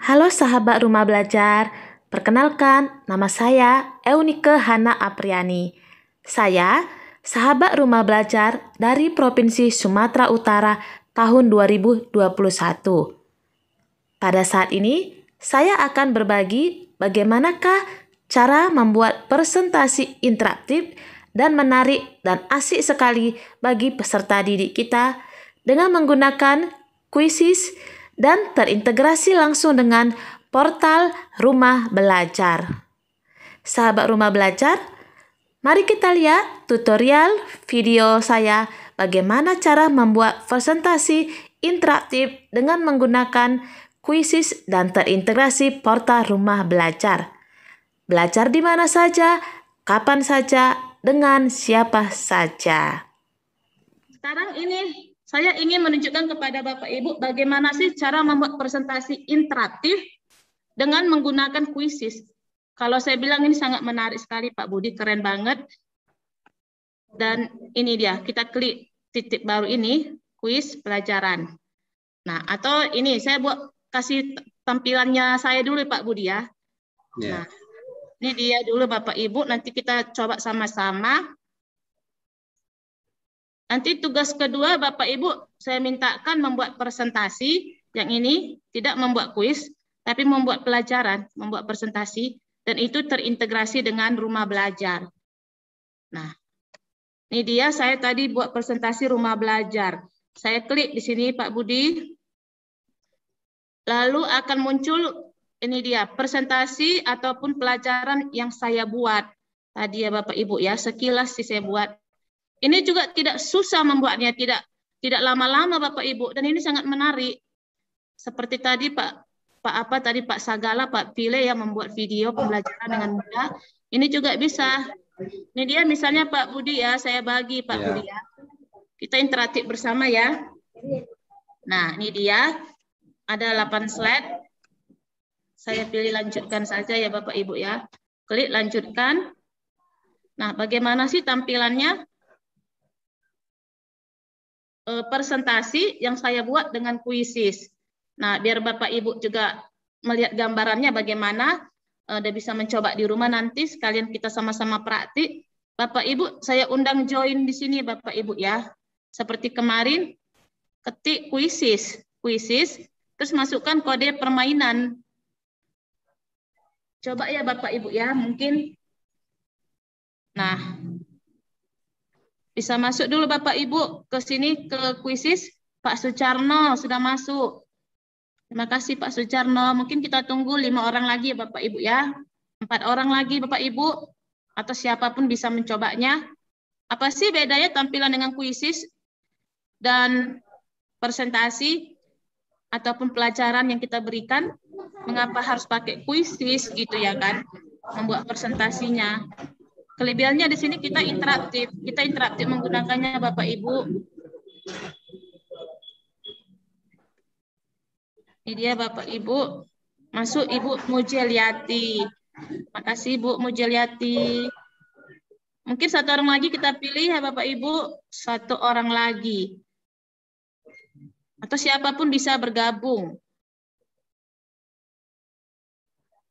Halo sahabat rumah belajar, perkenalkan nama saya Eunike Hana Apriani. Saya sahabat rumah belajar dari Provinsi Sumatera Utara tahun 2021. Pada saat ini, saya akan berbagi bagaimanakah cara membuat presentasi interaktif dan menarik dan asik sekali bagi peserta didik kita dengan menggunakan kuisis dan terintegrasi langsung dengan portal Rumah Belajar. Sahabat Rumah Belajar, mari kita lihat tutorial video saya bagaimana cara membuat presentasi interaktif dengan menggunakan kuisis dan terintegrasi portal Rumah Belajar. Belajar di mana saja, kapan saja, dengan siapa saja. Sekarang ini saya ingin menunjukkan kepada Bapak Ibu bagaimana sih cara membuat presentasi interaktif dengan menggunakan kuisis. Kalau saya bilang ini sangat menarik sekali Pak Budi, keren banget. Dan ini dia, kita klik titik baru ini, kuis pelajaran. Nah, atau ini saya kasih tampilannya saya dulu Pak Budi ya. Nah, ini dia dulu Bapak Ibu, nanti kita coba sama-sama. Nanti tugas kedua Bapak Ibu saya mintakan membuat presentasi, yang ini tidak membuat kuis, tapi membuat pelajaran, membuat presentasi, dan itu terintegrasi dengan rumah belajar. Nah, ini dia saya tadi buat presentasi rumah belajar. Saya klik di sini Pak Budi, lalu akan muncul ini dia presentasi ataupun pelajaran yang saya buat. Tadi ya Bapak Ibu ya, sekilas sih saya buat. Ini juga tidak susah membuatnya, tidak lama-lama Bapak Ibu, dan ini sangat menarik. Seperti tadi Pak Sagala, Pak Pile yang membuat video pembelajaran dengan mudah. Ini juga bisa. Ini dia misalnya Pak Budi ya, saya bagi Pak Budi ya. Kita interaktif bersama ya. Nah, ini dia. Ada 8 slide. Saya pilih lanjutkan saja ya Bapak Ibu ya. Klik lanjutkan. Nah, bagaimana sih tampilannya? Presentasi yang saya buat dengan kuisis. Nah, biar Bapak Ibu juga melihat gambarannya bagaimana, dan bisa mencoba di rumah nanti sekalian kita sama-sama praktik. Bapak Ibu, saya undang join di sini Bapak Ibu ya. Seperti kemarin, ketik kuisis, terus masukkan kode permainan. Coba ya Bapak Ibu ya, mungkin. Nah, bisa masuk dulu Bapak Ibu ke sini ke kuisis. Pak Sucarno sudah masuk. Terima kasih Pak Sucarno. Mungkin kita tunggu 5 orang lagi ya Bapak Ibu ya. 4 orang lagi Bapak Ibu. Atau siapapun bisa mencobanya. Apa sih bedanya tampilan dengan kuisis dan presentasi ataupun pelajaran yang kita berikan? Mengapa harus pakai kuisis gitu ya kan? Membuat presentasinya. Kelebihannya di sini kita interaktif. Kita interaktif menggunakannya Bapak Ibu. Ini dia Bapak Ibu. Masuk Ibu Mujeliati. Makasih Ibu Mujeliati. Mungkin 1 orang lagi kita pilih ya Bapak Ibu. 1 orang lagi. Atau siapapun bisa bergabung.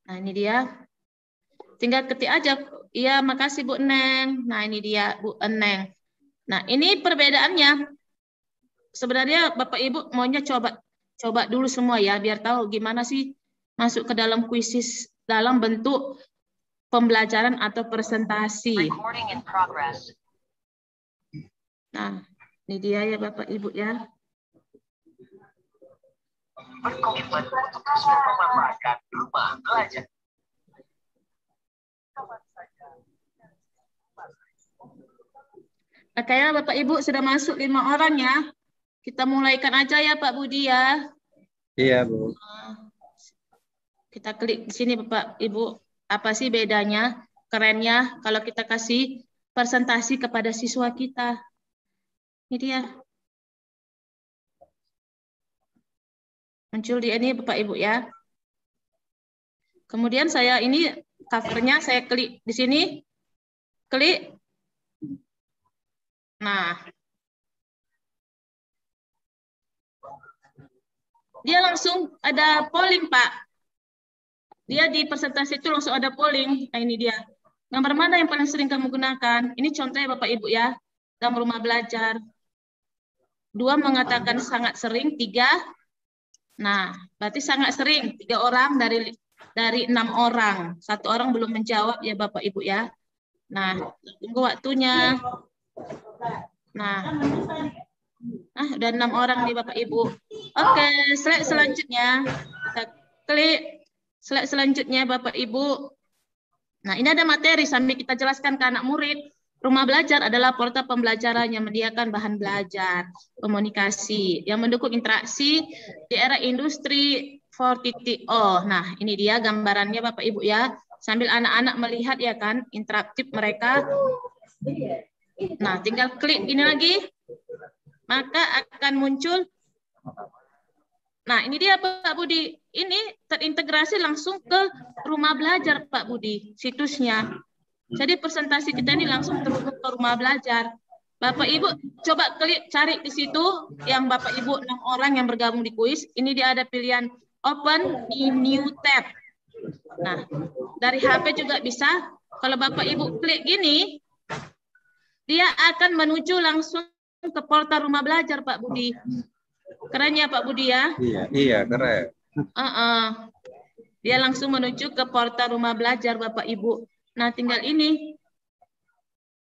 Nah ini dia. Tinggal ketik aja. Iya makasih Bu Neng. Nah ini dia Bu Neng. Nah ini perbedaannya. Sebenarnya Bapak Ibu maunya coba dulu semua ya. Biar tahu gimana sih masuk ke dalam kuisis dalam bentuk pembelajaran atau presentasi. Nah, ini dia ya Bapak Ibu ya. Berkomitmen untuk terus memanfaatkan rumah belajar. Kayaknya Bapak Ibu sudah masuk 5 orang ya. Kita mulaikan aja ya Pak Budi ya. Iya Bu. Kita klik di sini Bapak Ibu. Apa sih bedanya, kerennya kalau kita kasih presentasi kepada siswa kita. Ini dia. Muncul di ini Bapak Ibu ya. Kemudian saya ini covernya saya klik di sini. Klik. Nah. Dia langsung ada polling Pak. Dia di presentasi itu langsung ada polling. Nah, ini dia. Gambar mana yang paling sering kamu gunakan? Ini contohnya Bapak Ibu ya, dalam rumah belajar. 2 mengatakan sangat sering, 3. Nah, berarti sangat sering. 3 orang dari 6 orang. 1 orang belum menjawab ya Bapak Ibu ya. Nah, tunggu waktunya. Nah, udah 6 orang nih Bapak Ibu. Oke, slide selanjutnya. Kita klik slide selanjutnya Bapak Ibu. Nah, ini ada materi sambil kita jelaskan ke anak murid. Rumah belajar adalah portal pembelajaran yang menyediakan bahan belajar, komunikasi, yang mendukung interaksi di era industri 4.0. Nah, ini dia gambarannya Bapak Ibu ya. Sambil anak-anak melihat ya kan, interaktif mereka. Nah, tinggal klik ini lagi, maka akan muncul. Nah, ini dia Pak Budi. Ini terintegrasi langsung ke rumah belajar Pak Budi, situsnya. Jadi presentasi kita ini langsung terhubung ke rumah belajar. Bapak Ibu coba klik cari di situ yang Bapak Ibu 6 orang yang bergabung di kuis. Ini dia ada pilihan open in new tab. Nah, dari HP juga bisa. Kalau Bapak Ibu klik gini, dia akan menuju langsung ke portal rumah belajar Pak Budi. Keren ya Pak Budi ya? Iya keren. Dia langsung menuju ke portal rumah belajar Bapak Ibu. Nah, tinggal ini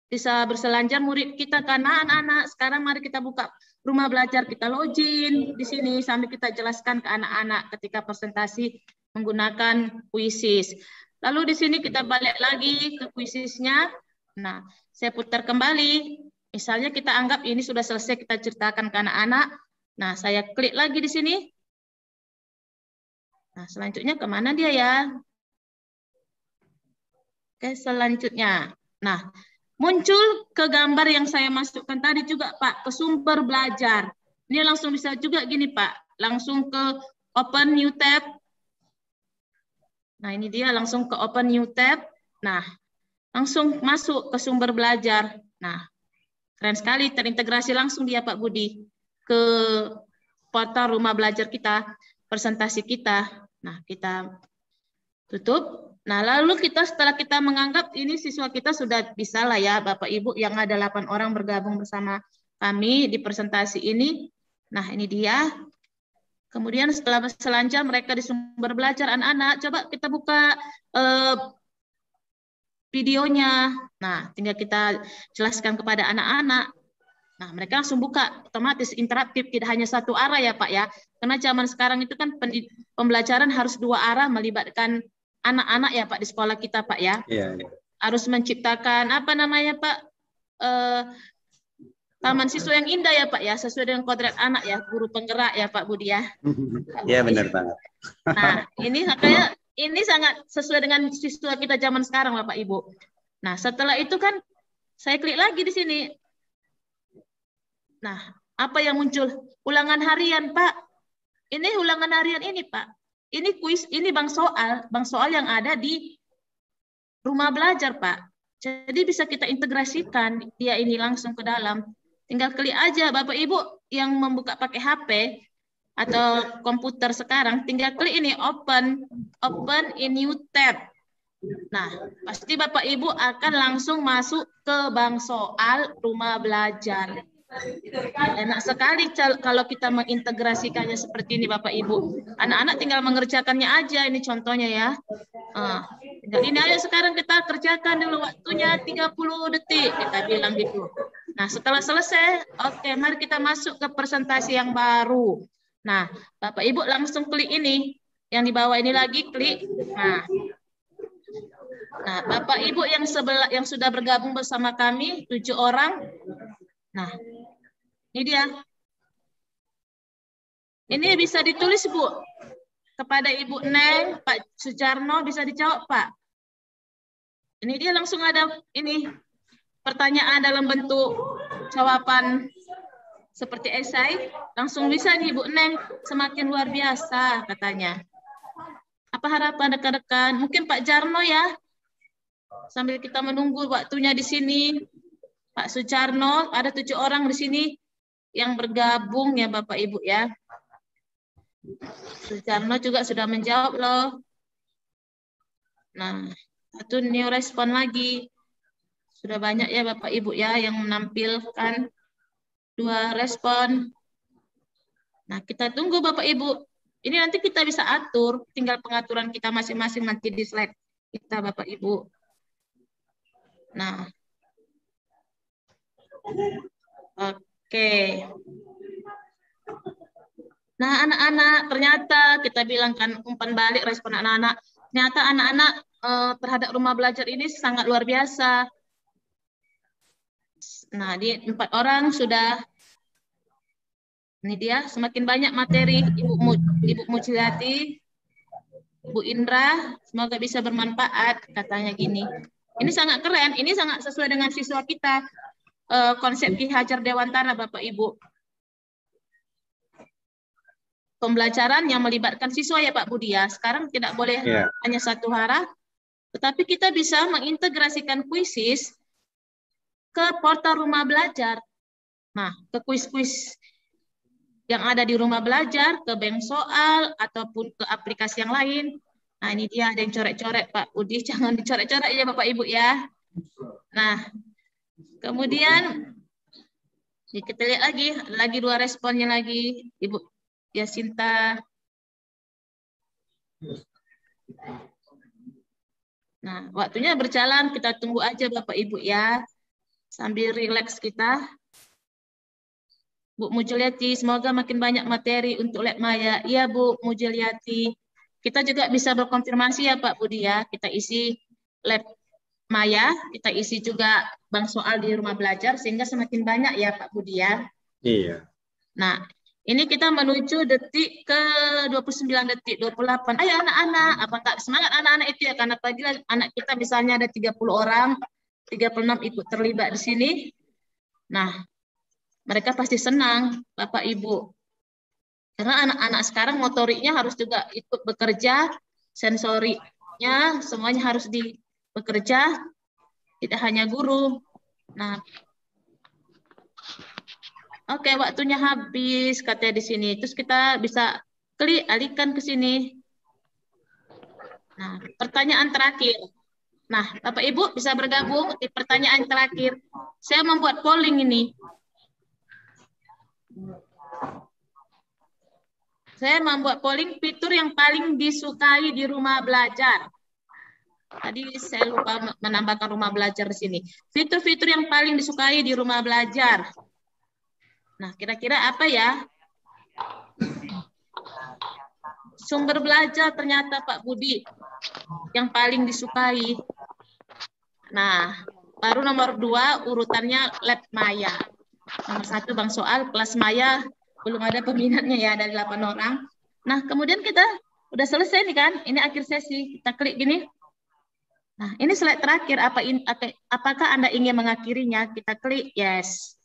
bisa berselancar murid kita karena anak-anak. Sekarang mari kita buka rumah belajar, kita login di sini sambil kita jelaskan ke anak-anak ketika presentasi menggunakan Quizzes. Lalu di sini kita balik lagi ke Quizzesnya. Nah, saya putar kembali. Misalnya kita anggap ini sudah selesai kita ceritakan ke anak-anak. Nah, saya klik lagi di sini. Nah, selanjutnya kemana dia ya? Oke, selanjutnya. Nah, muncul ke gambar yang saya masukkan tadi juga, Pak, ke sumber belajar. Ini langsung bisa juga gini, Pak. Langsung ke open new tab. Nah, ini dia langsung ke open new tab. Nah, langsung masuk ke sumber belajar. Nah, keren sekali terintegrasi langsung dia, Pak Budi, ke portal rumah belajar kita, presentasi kita. Nah, kita tutup. Nah, lalu kita setelah kita menganggap ini siswa kita sudah bisa lah ya, Bapak Ibu, yang ada 8 orang bergabung bersama kami di presentasi ini. Nah, ini dia. Kemudian setelah berselancar mereka di sumber belajar anak-anak, coba kita buka videonya. Nah, tinggal kita jelaskan kepada anak-anak. Nah, mereka langsung buka, otomatis interaktif, tidak hanya satu arah ya Pak ya. Karena zaman sekarang itu kan pembelajaran harus 2 arah melibatkan anak-anak ya Pak di sekolah kita Pak ya. Iya, iya. Harus menciptakan apa namanya Pak, taman siswa yang indah ya Pak ya, sesuai dengan kodrat anak ya, guru penggerak ya Pak Budi ya. Iya benar banget. Nah, ini kayak ini sangat sesuai dengan siswa kita zaman sekarang Bapak Ibu. Nah, setelah itu kan saya klik lagi di sini. Nah, apa yang muncul? Ulangan harian, Pak. Ini ulangan harian ini, Pak. Ini kuis, ini bank soal yang ada di rumah belajar, Pak. Jadi bisa kita integrasikan dia ini langsung ke dalam. Tinggal klik aja, Bapak Ibu yang membuka pakai HP atau komputer sekarang, tinggal klik ini open in new tab. Nah, pasti Bapak Ibu akan langsung masuk ke bank soal rumah belajar. Enak sekali kalau kita mengintegrasikannya seperti ini Bapak Ibu. Anak-anak tinggal mengerjakannya aja, ini contohnya ya. Ini ayo sekarang kita kerjakan dulu, waktunya 30 detik, kita bilang gitu. Nah, setelah selesai, oke, mari kita masuk ke presentasi yang baru. Nah, Bapak Ibu langsung klik ini, yang di bawah ini lagi klik. Nah, Bapak Ibu yang sudah bergabung bersama kami 7 orang. Nah, ini dia. Ini bisa ditulis, Bu. Kepada Ibu Neng, Pak Sujarno, bisa dijawab, Pak. Ini dia langsung ada ini pertanyaan dalam bentuk jawaban seperti esai. Langsung bisa nih, Bu Neng. Semakin luar biasa, katanya. Apa harapan rekan-rekan? Mungkin Pak Jarno ya. Sambil kita menunggu waktunya di sini. Pak Sujarno, ada 7 orang di sini yang bergabung ya Bapak Ibu ya. Sujarno juga sudah menjawab loh. Nah, satu new respon lagi. Sudah banyak ya Bapak Ibu ya yang menampilkan 2 respon. Nah, kita tunggu Bapak Ibu. Ini nanti kita bisa atur, tinggal pengaturan kita masing-masing nanti di slide kita Bapak Ibu. Nah, oke. Nah, anak-anak, ternyata kita bilang kan umpan balik respon anak-anak. Ternyata anak-anak terhadap rumah belajar ini sangat luar biasa. Nah, di 4 orang sudah, ini dia, semakin banyak materi Ibu Mujiati, Bu Indra, semoga bisa bermanfaat, katanya gini. Ini sangat keren, ini sangat sesuai dengan siswa kita, konsep Ki Hajar Dewantara, Bapak Ibu. Pembelajaran yang melibatkan siswa ya Pak Budi ya. Sekarang tidak boleh hanya satu arah, tetapi kita bisa mengintegrasikan kuisis ke portal rumah belajar. Nah, ke kuis-kuis yang ada di rumah belajar, ke bank soal, ataupun ke aplikasi yang lain. Nah, ini dia ada yang coret-coret Pak Budi, jangan dicoret-coret ya Bapak Ibu ya. Nah, kemudian kita lihat lagi 2 responnya lagi, Ibu Yasinta. Nah, waktunya berjalan, kita tunggu aja Bapak Ibu ya. Sambil rileks kita. Bu Mujiati, semoga makin banyak materi untuk lab maya. Iya Bu Mujiati. Kita juga bisa berkonfirmasi ya Pak Budi ya. Kita isi lab maya, kita isi juga bank soal di rumah belajar, sehingga semakin banyak ya Pak Budi ya. Iya. Nah, ini kita menuju detik ke 29 detik 28. Ayo anak-anak, apakah semangat anak-anak itu ya, karena pagi anak kita misalnya ada 30 orang, 36 ikut terlibat di sini. Nah, mereka pasti senang Bapak Ibu. Karena anak-anak sekarang motoriknya harus juga ikut bekerja, sensoriknya semuanya harus bekerja, tidak hanya guru. Nah, oke, waktunya habis katanya di sini. Terus kita bisa klik alihkan ke sini. Nah, pertanyaan terakhir. Nah, Bapak Ibu bisa bergabung di pertanyaan terakhir. Saya membuat polling ini. Saya membuat polling fitur yang paling disukai di rumah belajar. Tadi saya lupa menambahkan rumah belajar di sini. Fitur-fitur yang paling disukai di rumah belajar. Nah, kira-kira apa ya? Sumber belajar ternyata Pak Budi yang paling disukai. Nah, baru nomor 2 urutannya lab maya. Nomor 1 bank soal, kelas maya belum ada peminatnya ya, dari 8 orang. Nah, kemudian kita udah selesai nih kan, ini akhir sesi. Kita klik gini. Nah, ini slide terakhir. Apakah Anda ingin mengakhirinya? Kita klik yes.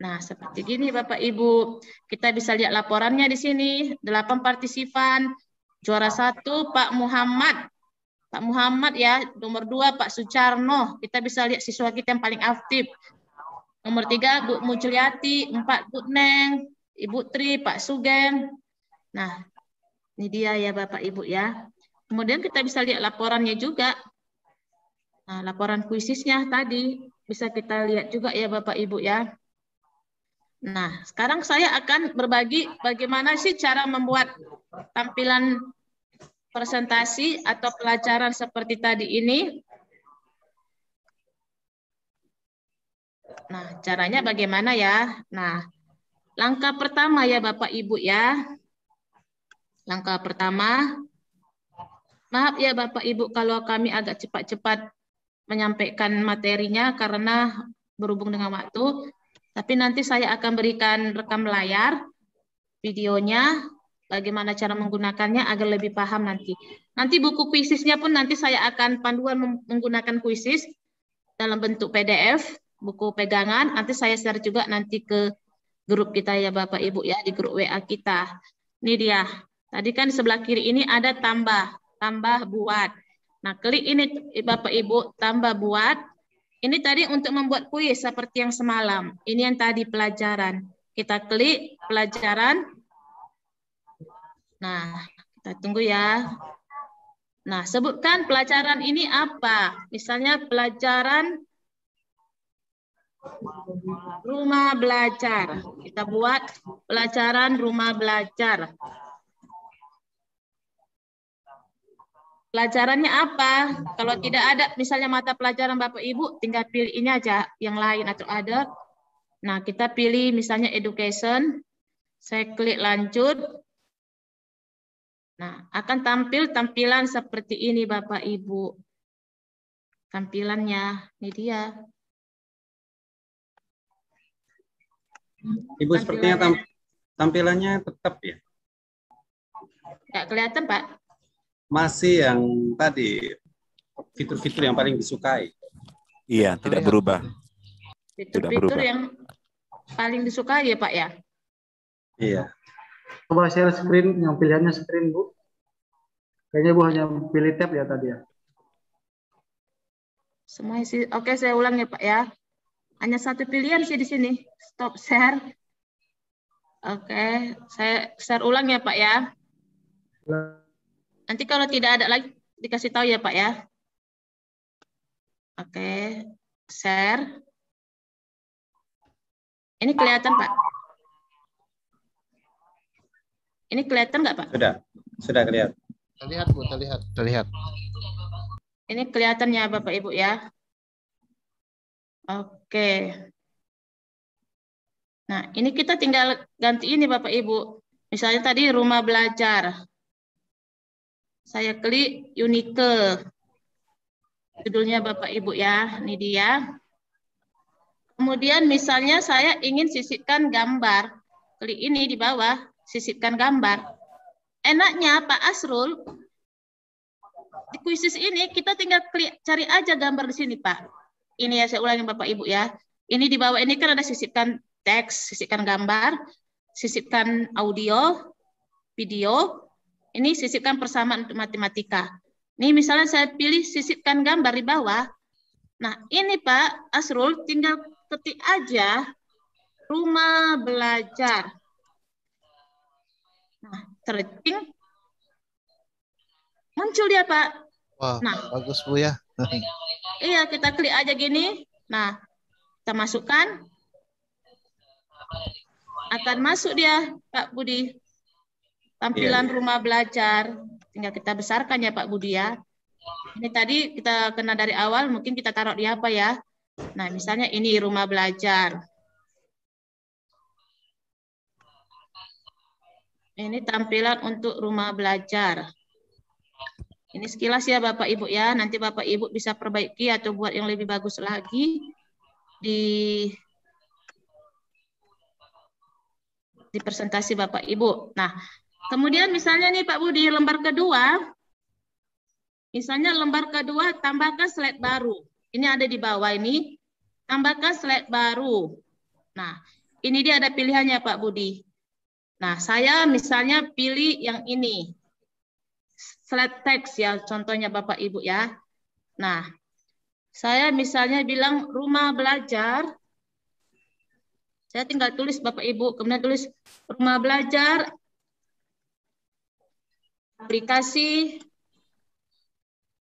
Nah, seperti gini Bapak Ibu. Kita bisa lihat laporannya di sini. 8 partisipan. Juara 1 Pak Muhammad. Pak Muhammad ya. Nomor 2 Pak Sucarno. Kita bisa lihat siswa kita yang paling aktif. Nomor 3 Bu Mujiati. 4 Bu Neng. Ibu Tri, Pak Sugeng. Nah, ini dia ya Bapak Ibu ya. Kemudian kita bisa lihat laporannya juga. Nah, laporan kuisisnya tadi bisa kita lihat juga ya Bapak Ibu ya. Nah, sekarang saya akan berbagi bagaimana sih cara membuat tampilan presentasi atau pelajaran seperti tadi ini. Nah, caranya bagaimana ya? Nah, langkah pertama ya Bapak Ibu ya. Langkah pertama, maaf ya Bapak Ibu kalau kami agak cepat-cepat menyampaikan materinya karena berhubung dengan waktu. Tapi nanti saya akan berikan rekam layar videonya, bagaimana cara menggunakannya agar lebih paham nanti. Nanti buku kuisisnya pun nanti saya akan panduan menggunakan kuisis dalam bentuk PDF, buku pegangan. Nanti saya share juga nanti ke grup kita ya Bapak Ibu ya, di grup WA kita. Ini dia. Tadi kan di sebelah kiri ini ada tambah buat. Nah, klik ini Bapak Ibu, tambah buat. Ini tadi untuk membuat kuis seperti yang semalam. Ini yang tadi pelajaran. Kita klik pelajaran. Nah, Kita tunggu ya. Nah, sebutkan pelajaran ini apa? Misalnya pelajaran rumah belajar. Kita buat pelajaran rumah belajar. Pelajarannya apa? Kalau tidak ada misalnya mata pelajaran Bapak Ibu, tinggal pilih ini aja yang lain atau ada. Nah, kita pilih misalnya education. Saya klik lanjut. Nah, akan tampil tampilan seperti ini Bapak Ibu. Tampilannya, ini dia. Ibu sepertinya tampilannya tetap ya? Nggak kelihatan, Pak? Masih yang tadi, fitur-fitur yang paling disukai. Iya, tidak berubah. Fitur-fitur yang paling disukai ya, Pak ya? Iya. Coba share screen, yang pilihannya screen, Bu. Kayaknya Bu hanya pilih tab ya tadi ya. Semua isi. Oke, saya ulang ya, Pak ya. Hanya satu pilihan sih di sini. Stop share. Oke, saya share ulang ya, Pak ya. Nanti kalau tidak ada lagi dikasih tahu ya, Pak ya. Oke, share. Ini kelihatan, Pak? Ini kelihatan nggak, Pak? Sudah kelihatan. Terlihat, Bu, terlihat. Ini kelihatannya Bapak Ibu ya. Oke. Nah, ini kita tinggal ganti ini Bapak Ibu. Misalnya tadi rumah belajar. Saya klik Unique. Judulnya Bapak Ibu ya, ini dia. Kemudian misalnya saya ingin sisipkan gambar. Klik ini di bawah, sisipkan gambar. Enaknya Pak Asrul, di kuisis ini kita tinggal klik, cari aja gambar di sini Pak. Ini ya saya ulangi Bapak Ibu ya. Ini di bawah ini kan ada sisipkan teks, sisipkan gambar, sisipkan audio, video. Ini sisipkan persamaan untuk matematika. Ini misalnya saya pilih sisipkan gambar di bawah. Nah ini Pak Asrul tinggal ketik aja rumah belajar. Nah, searching muncul dia Pak. Wah, nah, bagus Bu ya. Iya, kita klik aja gini. Nah, kita masukkan. Akan masuk dia, Pak Budi. Tampilan rumah belajar. Tinggal kita besarkan ya Pak Budi ya. Ini tadi kita kena dari awal, mungkin kita taruh di apa ya. Nah, misalnya ini rumah belajar. Ini tampilan untuk rumah belajar. Ini sekilas ya Bapak Ibu ya. Nanti Bapak Ibu bisa perbaiki atau buat yang lebih bagus lagi di presentasi Bapak Ibu. Nah, kemudian misalnya nih Pak Budi, lembar kedua. Misalnya lembar kedua tambahkan slide baru. Ini ada di bawah ini. Tambahkan slide baru. Nah, ini dia ada pilihannya Pak Budi. Nah, saya misalnya pilih yang ini. Slide text ya, contohnya Bapak Ibu ya. Nah, saya misalnya bilang rumah belajar. Saya tinggal tulis Bapak Ibu, kemudian tulis rumah belajar, aplikasi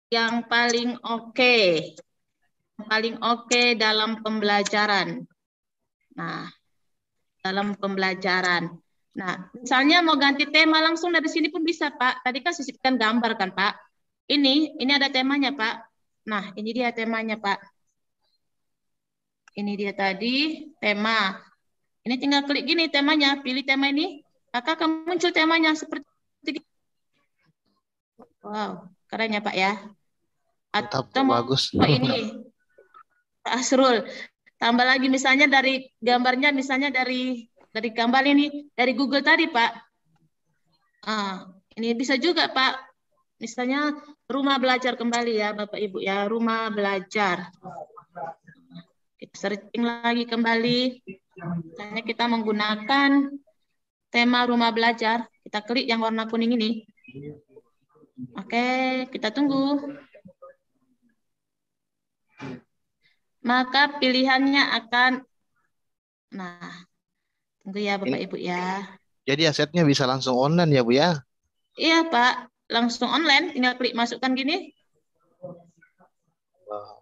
yang paling oke. Paling oke dalam pembelajaran. Nah, dalam pembelajaran. Nah, misalnya mau ganti tema langsung dari sini pun bisa, Pak. Tadi kan sisipkan gambar kan, Pak. Ini ada temanya, Pak. Nah, ini dia temanya, Pak. Ini dia tadi tema. Ini tinggal klik gini temanya, pilih tema ini, maka akan muncul temanya seperti ini. Wow, keren ya, Pak ya. Atau bagus. Pak ini, Pak Asrul, tambah lagi misalnya dari gambarnya, misalnya dari gambar ini, dari Google tadi, Pak. Ini bisa juga, Pak. Misalnya rumah belajar kembali ya, Bapak Ibu ya, rumah belajar. Kita searching lagi kembali. Misalnya kita menggunakan tema rumah belajar. Kita klik yang warna kuning ini. Oke, kita tunggu. Maka pilihannya akan, nah, tunggu ya Bapak Ibu ya. Jadi asetnya bisa langsung online ya Bu ya? Iya, Pak. Langsung online, tinggal klik masukkan gini.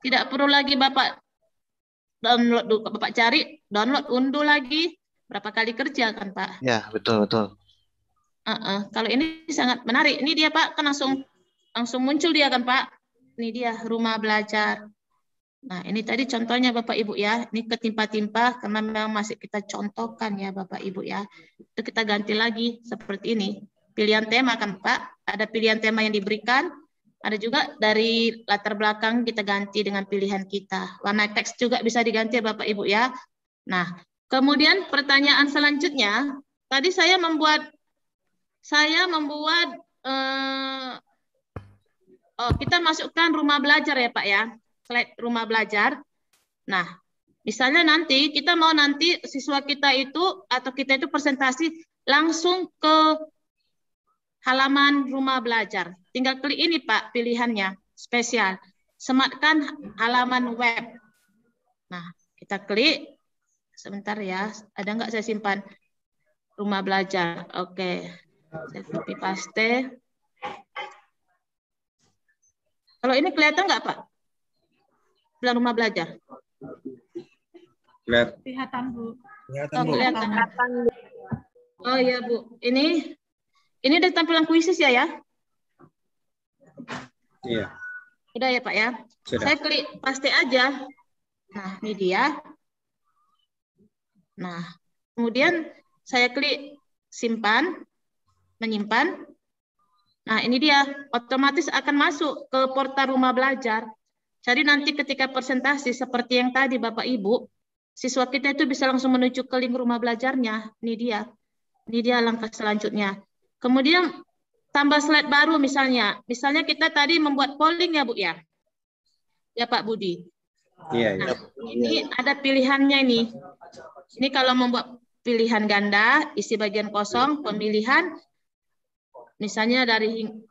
Tidak perlu lagi Bapak download, Bapak cari, download, unduh lagi. Berapa kali kerja kan, Pak? Ya, betul, betul. Kalau ini sangat menarik. Ini dia, Pak, kan langsung muncul dia kan, Pak. Ini dia rumah belajar. Nah, ini tadi contohnya Bapak Ibu ya. Ini ketimpa-timpa karena memang masih kita contohkan ya Bapak Ibu ya. Itu kita ganti lagi seperti ini. Pilihan tema kan Pak. Ada pilihan tema yang diberikan. Ada juga dari latar belakang kita ganti dengan pilihan kita. Warna teks juga bisa diganti ya Bapak Ibu ya. Nah, kemudian pertanyaan selanjutnya. Tadi saya membuat kita masukkan rumah belajar ya Pak ya. Slide rumah belajar. Nah, misalnya nanti kita mau nanti siswa kita itu atau kita itu presentasi langsung ke halaman rumah belajar. Tinggal klik ini Pak pilihannya spesial. Sematkan halaman web. Nah, kita klik. Sebentar ya. Ada nggak saya simpan rumah belajar? Oke. Saya copy paste. Kalau ini kelihatan nggak Pak? Rumah belajar. Kelihatan, Bu. Kelihatan. Oh iya Bu, ini udah tampilan kuisis ya? Iya. Udah ya Pak ya. Sudah. Saya klik paste aja. Nah ini dia. Nah kemudian saya klik simpan, menyimpan. Nah ini dia, otomatis akan masuk ke portal rumah belajar. Jadi nanti ketika presentasi seperti yang tadi Bapak Ibu, siswa kita itu bisa langsung menuju ke link rumah belajarnya. Ini dia langkah selanjutnya. Kemudian tambah slide baru misalnya. Misalnya kita tadi membuat polling ya Bu ya. Ya Pak Budi. Iya, Nah, ini ada pilihannya ini. Ini kalau membuat pilihan ganda, isi bagian kosong, pemilihan. Misalnya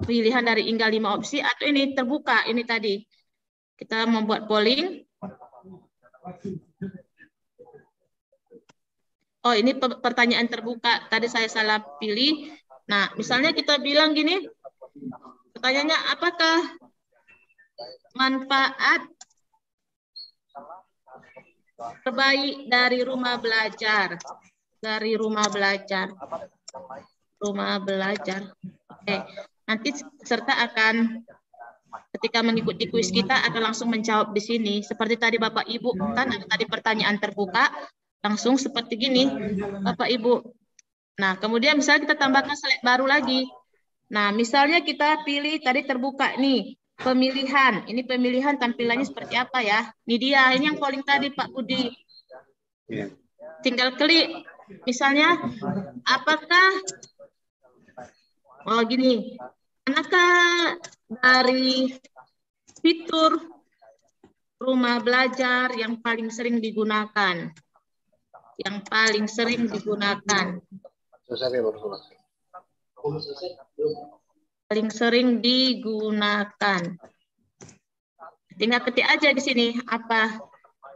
pilihan dari hingga 5 opsi atau ini terbuka ini tadi. Kita membuat polling. Oh, ini pertanyaan terbuka. Tadi saya salah pilih. Nah, misalnya kita bilang gini. Pertanyaannya, apakah manfaat terbaik dari rumah belajar? Dari rumah belajar. Rumah belajar. Oke. Nanti peserta akan ketika mengikuti kuis kita akan langsung menjawab di sini. Seperti tadi Bapak Ibu kan ada tadi pertanyaan terbuka, langsung seperti gini Bapak Ibu. Nah, kemudian misalnya kita tambahkan slide baru lagi. Nah, misalnya kita pilih tadi terbuka nih, pemilihan. Ini pemilihan tampilannya seperti apa ya? Ini dia, ini yang polling tadi Pak Budi. Tinggal klik. Misalnya, apakah gini, manakah dari fitur rumah belajar yang paling sering digunakan? Yang paling sering digunakan. Paling sering digunakan. Tinggal ketik aja di sini apa.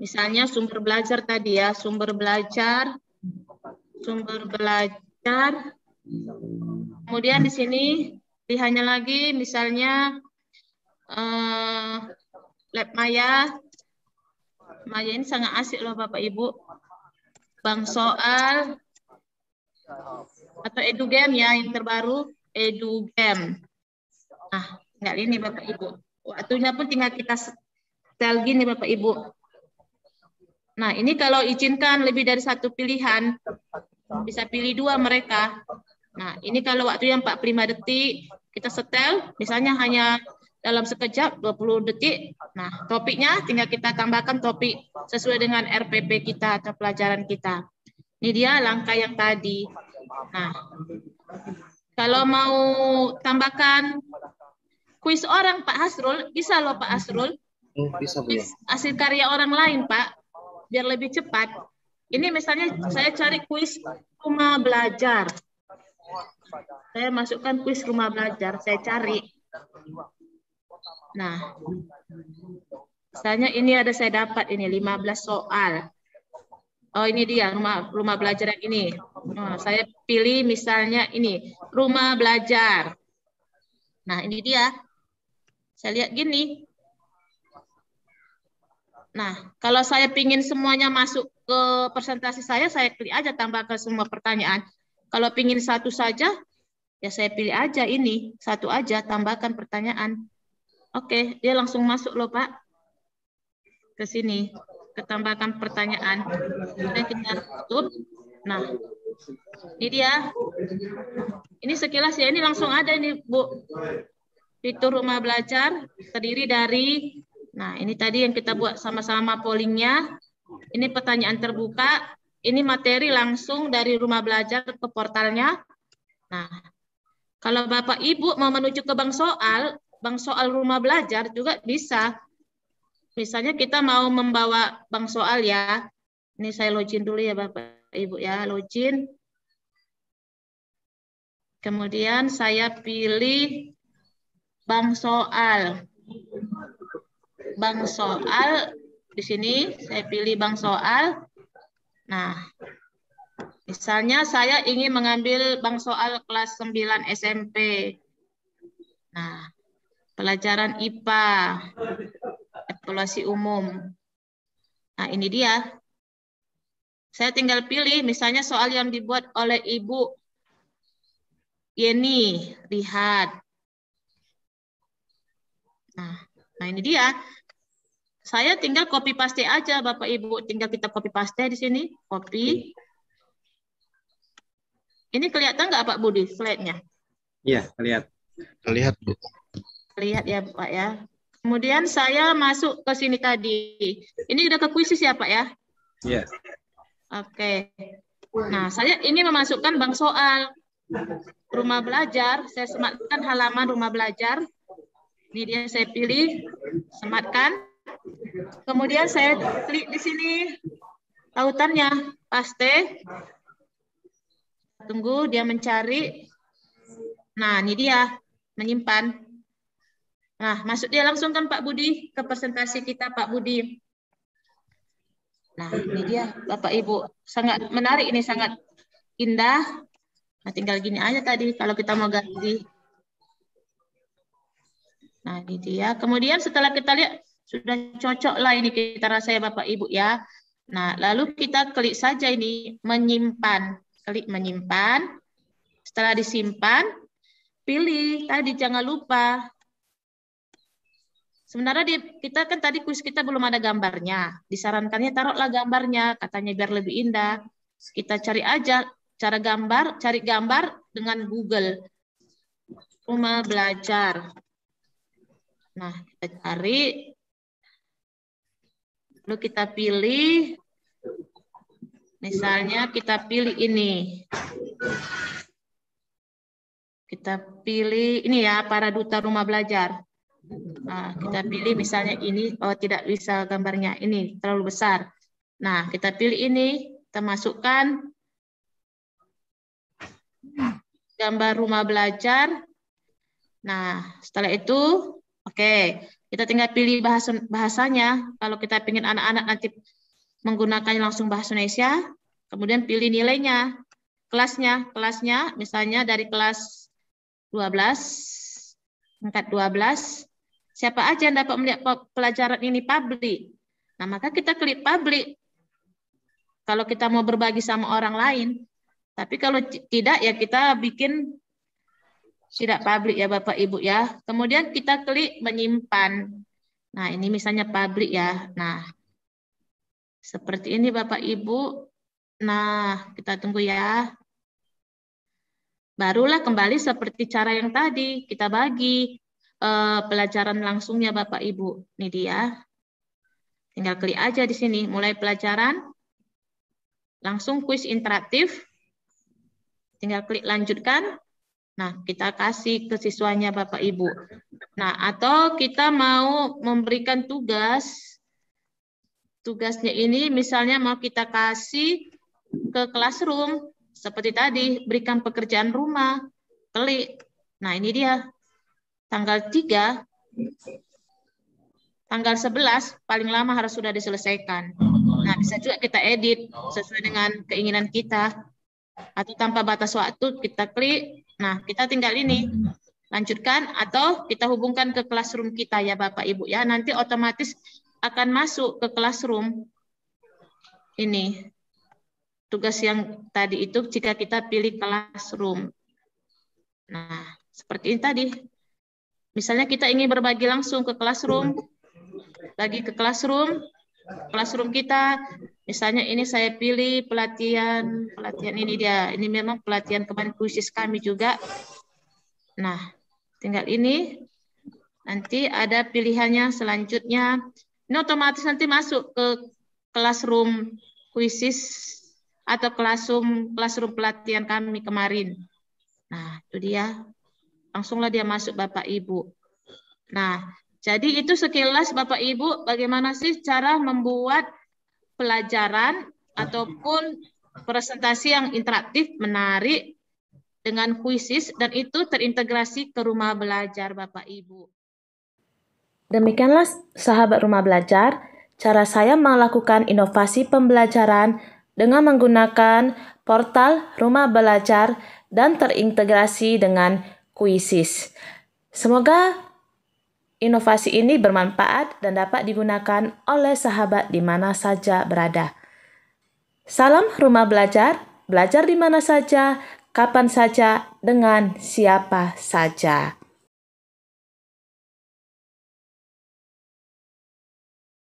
Misalnya sumber belajar tadi ya, sumber belajar. Kemudian di sini pilihannya lagi misalnya Lab Maya. Maya ini sangat asik loh Bapak Ibu. Bank soal atau EduGame ya yang terbaru, EduGame. Nah, enggak ini Bapak Ibu. Waktunya pun tinggal kita setel gini Bapak Ibu. Nah, ini kalau izinkan lebih dari satu pilihan, bisa pilih 2 mereka. Nah, ini kalau waktunya 45 detik, kita setel, misalnya hanya dalam sekejap, 20 detik. Nah, topiknya tinggal kita tambahkan topik sesuai dengan RPP kita atau pelajaran kita. Ini dia langkah yang tadi. Nah, kalau mau tambahkan kuis orang Pak Hasrul, bisa loh Pak Hasrul. Bisa Bu ya. Hasil karya orang lain Pak, biar lebih cepat. Ini misalnya saya cari kuis rumah belajar. Saya masukkan kuis rumah belajar, saya cari. Nah, misalnya ini ada saya dapat ini 15 soal. Oh ini dia rumah belajar yang ini. Nah, saya pilih misalnya ini rumah belajar. Nah, ini dia. Saya lihat gini. Nah, kalau saya pingin semuanya masuk ke presentasi saya klik aja tambahkan semua pertanyaan. Kalau pingin satu saja, ya saya pilih aja ini. Satu aja, tambahkan pertanyaan. Oke, dia langsung masuk loh, Pak. Ke sini. Ketambahkan pertanyaan. Kemudian kita tutup. Nah, ini dia. Ini sekilas ya, ini langsung ada ini, Bu. Fitur rumah belajar terdiri dari, nah ini tadi yang kita buat sama-sama pollingnya. Ini pertanyaan terbuka. Ini materi langsung dari rumah belajar ke portalnya. Nah, kalau Bapak Ibu mau menuju ke bank soal rumah belajar juga bisa. Misalnya kita mau membawa bank soal ya. Ini saya login dulu ya Bapak Ibu ya, login. Kemudian saya pilih bank soal. Bank soal di sini saya pilih bank soal. Nah, misalnya saya ingin mengambil bank soal kelas 9 SMP. Nah, pelajaran IPA, evaluasi umum. Nah, ini dia. Saya tinggal pilih misalnya soal yang dibuat oleh Ibu Yeni, lihat. Nah, ini dia. Saya tinggal copy paste aja Bapak Ibu, tinggal kita copy paste di sini, copy. Ini kelihatan nggak Pak Budi slide-nya? Iya, lihat. Lihat, Bu. Lihat ya Pak ya. Kemudian saya masuk ke sini tadi. Ini udah ke kuisis ya Pak ya? Iya. Oke. Nah, saya ingin memasukkan bank soal rumah belajar. Saya sematkan halaman rumah belajar. Ini dia saya pilih, sematkan. Kemudian saya klik di sini tautannya, paste. Tunggu dia mencari. Nah, ini dia menyimpan. Nah, masuk dia langsung kan Pak Budi ke presentasi kita Pak Budi. Nah, ini dia Bapak Ibu. Sangat menarik ini, sangat indah. Nah, tinggal gini aja tadi kalau kita mau ganti. Nah, ini dia. Kemudian setelah kita lihat sudah cocok lah ini kita rasa ya Bapak Ibu ya. Nah, lalu kita klik saja ini menyimpan. Klik menyimpan. Setelah disimpan, pilih tadi jangan lupa. Sebenarnya kita kan tadi kuis kita belum ada gambarnya. Disarankannya taruhlah gambarnya, katanya biar lebih indah. Kita cari aja cari gambar dengan Google. Rumah belajar. Nah, kita cari. Lalu kita pilih. Misalnya kita pilih ini. Kita pilih ini ya, para duta rumah belajar. Nah, kita pilih misalnya ini, oh tidak bisa gambarnya, ini terlalu besar. Nah, kita pilih ini, kita masukkan gambar rumah belajar. Nah, setelah itu, oke, kita tinggal pilih bahasanya. Kalau kita ingin anak-anak nanti menggunakannya langsung bahasa Indonesia, kemudian pilih nilainya, kelasnya misalnya dari kelas 12, tingkat 12, siapa aja yang dapat melihat pelajaran ini publik. Nah, maka kita klik publik. Kalau kita mau berbagi sama orang lain. Tapi kalau tidak, ya kita bikin tidak publik ya Bapak Ibu ya. Kemudian kita klik menyimpan. Nah, ini misalnya publik ya. Nah, seperti ini Bapak Ibu. Nah, kita tunggu ya. Barulah kembali seperti cara yang tadi. Kita bagi pelajaran langsungnya Bapak Ibu. Ini dia. Tinggal klik aja di sini. Mulai pelajaran. Langsung kuis interaktif. Tinggal klik lanjutkan. Nah, kita kasih ke siswanya Bapak Ibu. Nah, atau kita mau memberikan tugas. Tugasnya ini misalnya mau kita kasih ke classroom. Seperti tadi, berikan pekerjaan rumah. Klik. Nah, ini dia. Tanggal 3, tanggal 11, paling lama harus sudah diselesaikan. Nah, bisa juga kita edit sesuai dengan keinginan kita. Atau tanpa batas waktu, kita klik. Nah, kita tinggal ini. lanjutkan atau kita hubungkan ke classroom kita ya Bapak Ibu ya. Nanti otomatis akan masuk ke classroom. Ini tugas yang tadi itu jika kita pilih classroom. Nah, seperti ini tadi. Misalnya kita ingin berbagi langsung ke classroom, bagi ke classroom kita, misalnya ini saya pilih pelatihan ini dia, ini memang pelatihan kemarin khusus kami juga. Nah, tinggal ini, nanti ada pilihannya selanjutnya, ini otomatis nanti masuk ke classroom khusus atau classroom pelatihan kami kemarin. Nah, itu dia, langsunglah dia masuk Bapak Ibu. Nah, jadi itu sekilas Bapak Ibu bagaimana sih cara membuat pelajaran ataupun presentasi yang interaktif, menarik dengan kuisis dan itu terintegrasi ke rumah belajar Bapak Ibu. Demikianlah sahabat rumah belajar, cara saya melakukan inovasi pembelajaran dengan menggunakan portal rumah belajar dan terintegrasi dengan kuisis. Semoga inovasi ini bermanfaat dan dapat digunakan oleh sahabat di mana saja berada. Salam rumah belajar, belajar di mana saja, kapan saja, dengan siapa saja.